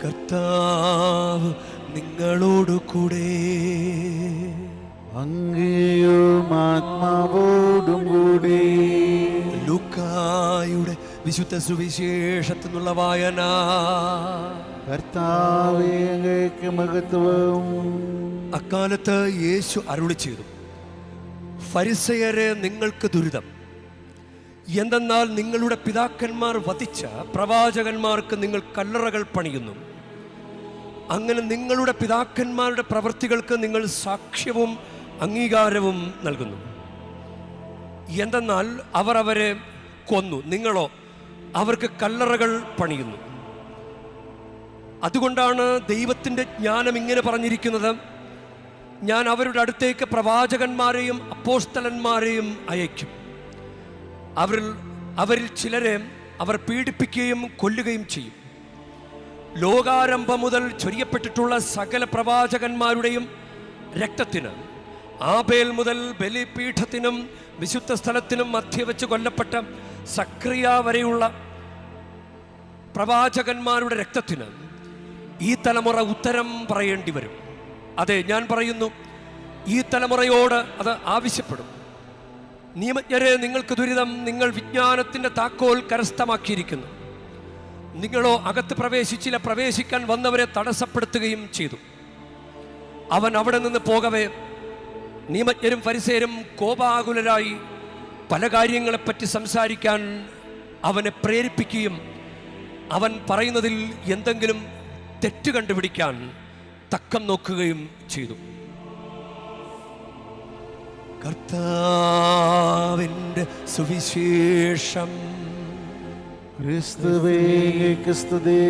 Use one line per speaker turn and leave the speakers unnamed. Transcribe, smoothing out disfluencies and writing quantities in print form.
കർത്താവ് നിങ്ങളോടു കൂടെ.
അങ്ങയും ആത്മാവോടും കൂടെ.
ലൂക്കായുടെ വിശുദ്ധ സുവിശേഷത്തിൽ നിന്നുള്ള വായന.
കർത്താവേ, അങ്ങേക്ക് മഹത്വം.
അക്കാലത്ത് യേശു അരുളി ചെയ്തു, ഫരിസയരെ, നിങ്ങൾക്ക് ദുരിതം! എന്തെന്നാൽ നിങ്ങളുടെ പിതാക്കന്മാർ വധിച്ച പ്രവാചകന്മാർക്ക് നിങ്ങൾ കല്ലറകൾ പണിയുന്നു. അങ്ങനെ നിങ്ങളുടെ പിതാക്കന്മാരുടെ പ്രവൃത്തികൾക്ക് നിങ്ങൾ സാക്ഷ്യവും അംഗീകാരവും നൽകുന്നു. എന്തെന്നാൽ അവർ അവരെ കൊന്നു, നിങ്ങളോ അവർക്ക് കല്ലറകൾ പണിയുന്നു. അതുകൊണ്ടാണ് ദൈവത്തിൻ്റെ ജ്ഞാനം ഇങ്ങനെ പറഞ്ഞിരിക്കുന്നത്, ഞാൻ അവരുടെ അടുത്തേക്ക് പ്രവാചകന്മാരെയും അപ്പോസ്തലന്മാരെയും അയക്കും. അവരിൽ ചിലരെ അവർ പീഡിപ്പിക്കുകയും കൊല്ലുകയും ചെയ്യും. ലോകാരംഭം മുതൽ ചൊരിയപ്പെട്ടിട്ടുള്ള സകല പ്രവാചകന്മാരുടെയും രക്തത്തിന്, ആബേൽ മുതൽ ബലിപീഠത്തിനും വിശുദ്ധ സ്ഥലത്തിനും മധ്യ വെച്ച് കൊല്ലപ്പെട്ട സക്രിയ വരെയുള്ള പ്രവാചകന്മാരുടെ രക്തത്തിന് ഈ തലമുറ ഉത്തരം പറയേണ്ടി വരും. അതെ, ഞാൻ പറയുന്നു, ഈ തലമുറയോട് അത് ആവശ്യപ്പെടും. നിയമജ്ഞരെ, നിങ്ങൾക്ക് ദുരിതം! നിങ്ങൾ വിജ്ഞാനത്തിൻ്റെ താക്കോൽ കരസ്ഥമാക്കിയിരിക്കുന്നു. നിങ്ങളോ അകത്ത് പ്രവേശിച്ചില്ല, പ്രവേശിക്കാൻ വന്നവരെ തടസ്സപ്പെടുത്തുകയും ചെയ്തു. അവൻ അവിടെ നിന്ന് പോകവേ നിയമജ്ഞരും ഫരിസേയരും കോപാകുലരായി പല കാര്യങ്ങളെപ്പറ്റി സംസാരിക്കാൻ അവനെ പ്രേരിപ്പിക്കുകയും അവൻ പറയുന്നതിൽ എന്തെങ്കിലും തെറ്റ് കണ്ടുപിടിക്കാൻ തക്കം നോക്കുകയും ചെയ്തു. കർത്താവിൻ്റെ സുവിശേഷം.
ക്രിസ്തുവേ, സ്തുതി.